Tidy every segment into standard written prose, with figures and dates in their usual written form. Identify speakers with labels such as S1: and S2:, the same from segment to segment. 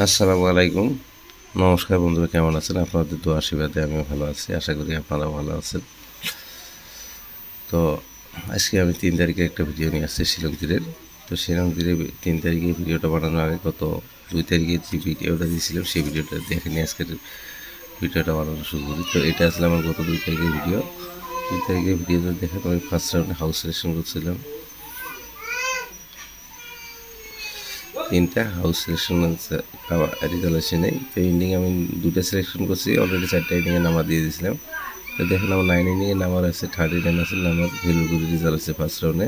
S1: আসসালামু আলাইকুম। নমস্কার বন্ধুরা, কেমন আছেন? আপনাদের দোয়া আশীর্বাদে আমিও ভালো আছি। আশা করি আপনারাও ভালো আছেন। তো আজকে আমি 3 তারিখে একটা ভিডিও নিয়ে আসছি শিলং তীরের। তো শিলং তীরে 3 তারিখে ভিডিওটা বানানোর আগে গত 2 তারিখে যে ভিডিওটা দিয়েছিলাম সেই ভিডিওটা দেখে নিয়ে আজকের ভিডিওটা বানানো শুরু করি। তো এটা আসলে আমার গত 2 তারিখের ভিডিও। 2 তারিখের ভিডিওটা দেখে আমি ফার্স্ট রাউন্ডে হাউস সিলেকশন করছিলাম। 3টা হাউস সিলেকশন রেজাল্ট আসে নাই। তো ইন্ডিং আমি 2টা সিলেকশন করছি, অলরেডি 4টা ইন্ডিংয়ে নাম্বার দিয়ে দিয়েছিলাম। তো দেখেন আমার 9 ইন্ডিংয়ে নাম্বার আছে, 39 আছে নাম্বার, ভ্যালু করে রেজাল্ট আছে ফার্স্ট রাউন্ডে।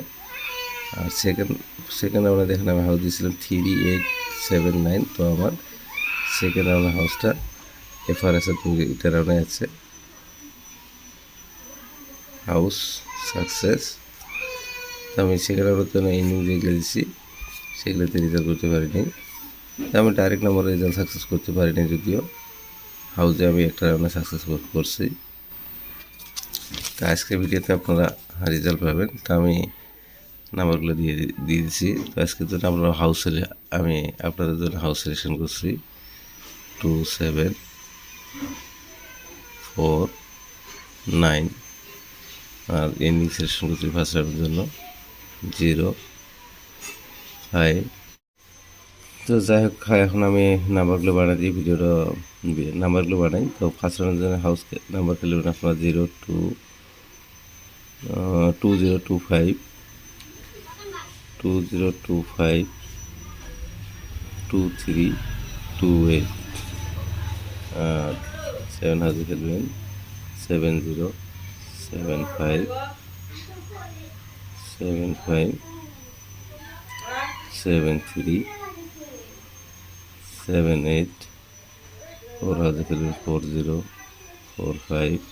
S1: আর সেকেন্ড রাউন্ডে দেখেন আমি হাউস দিয়েছিলাম 3879। তো আমার সেকেন্ড রাউন্ডের হাউসটা এফআর আছে 2টা রাউন্ডে আছে হাউস সাকসেস। তো আমি সেকেন্ড রাউন্ডের জন্য ইন্ডিং যেগুলো দিচ্ছি সেগুলোতে রেজাল্ট করতে পারিনি। আমি ডাইরেক্ট নাম্বারে রেজাল্ট সাকসেস করতে পারিনি, যদিও হাউসে আমি একটা রাউন্ডে সাকসেস করছি। তো আজকের ভিডিওতে আপনারা রেজাল্ট পাবেন। তো আমি নাম্বারগুলো দিয়ে দিয়েছি। তো আজকের জন্য আমরা আমি আপনাদের জন্য হাউস সিলেকশন করছি 2749। আর এন্ডিং সিলেকশন করছি ফার্স্ট রাউন্ডের জন্য 05। তো যাই হোক, এখন আমি নাম্বারগুলো বানাই দিই, নাম্বারগুলো বানাই। তো ফার্স্ট রাউন্ডের জন্য হাউস নাম্বার খেলবেন আপনার 2025 2328। আর 7 হাউসে খেলবেন 7075 7378। 4 হাউসে খেলবেন 4045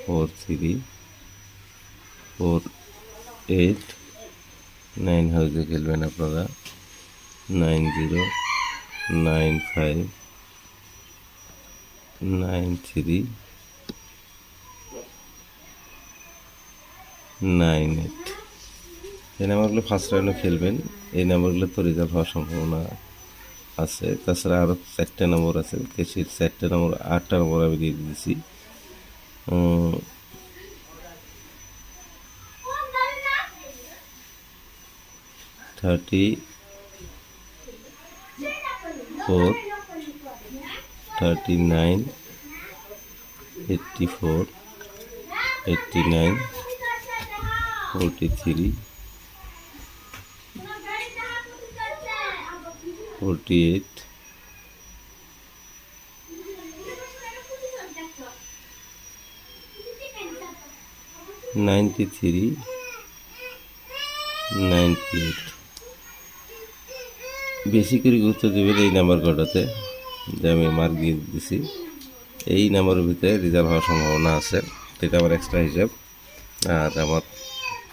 S1: 4348। 9 হাউসে খেলবেন আপনারা 90959398। এই নাম্বারগুলো ফার্স্ট রাউন্ডে খেলবেন। এই নাম্বারগুলো তো রেজাল্ট হওয়ার সম্ভাবনা আছে। তাছাড়া আরও 4টা নম্বর আছে, সেই 4টা নম্বর 8টা নম্বর আমি দিয়ে দিয়েছি। 34 39 84 89 43 48 93 98। বেশি করে গুরুত্ব দেবেন এই নাম্বার কটাতে, যে আমি মার্ক দিয়ে দিচ্ছি। এই নাম্বারের ভিতরে রেজাল্ট হওয়ার সম্ভাবনা আছে। এটা আমার এক্সট্রা হিসাব, আর আমার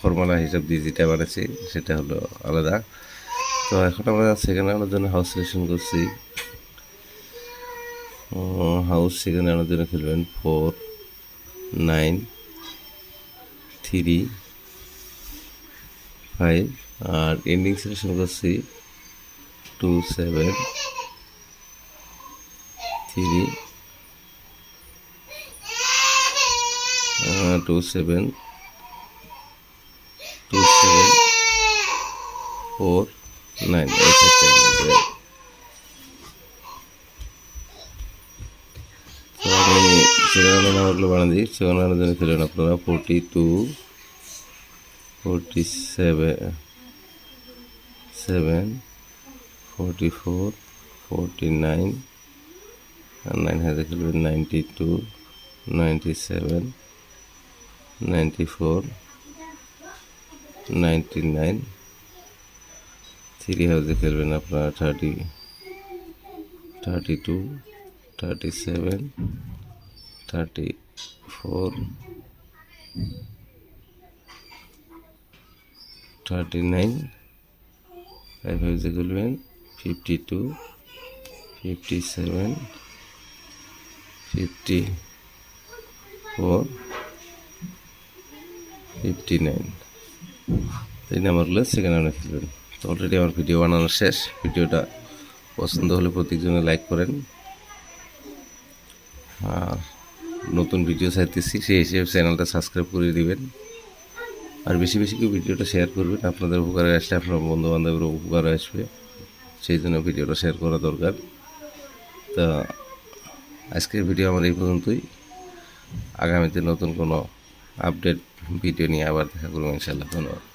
S1: ফর্মুলা হিসাব দিয়ে যেটা বানাচ্ছি সেটা হলো আলাদা। তো এখন আমরা সেকেন্ড রাউন্ডের জন্য হাউস সিলেকশন করছি। হাউস সেকেন্ড রাউন্ডের জন্য খেলবেন 4935। আর এন্ডিং সিলেকশন করছি 273 27 2749। এই সেটটা তো আমি সেকেন্ড রাউন্ডের নাম্বারগুলো বানিয়ে দিই। সেকেন্ড রাউন্ডের জন্য খেলেন আপনারা 42 47 44 49। আর 9 হাজার খেলবেন 92 97 94 99। 3 হাউসে খেলবেন আপনারা 32 37 34 39। 5 হাউসে খেলবেন 52 57 54 59। এই নাম্বারগুলো সেকেন্ড রাউন্ডে খেলবেন। তো অলরেডি আমার ভিডিও বানানো শেষ। ভিডিওটা পছন্দ হলে প্রত্যেকজনে লাইক করেন। আর নতুন ভিডিও চাইতেছি সেই হিসেবে চ্যানেলটা সাবস্ক্রাইব করে দিবেন। আর বেশি বেশি করে ভিডিওটা শেয়ার করবেন, আপনাদের উপকারে আসলে আপনার বন্ধু বান্ধবের উপকারে আসবে, সেই জন্য ভিডিওটা শেয়ার করা দরকার। তা আজকের ভিডিও আমার এই পর্যন্তই। আগামীতে নতুন কোনো আপডেট ভিডিও নিয়ে আবার দেখা করবো ইনশাআল্লাহ। ধন্যবাদ।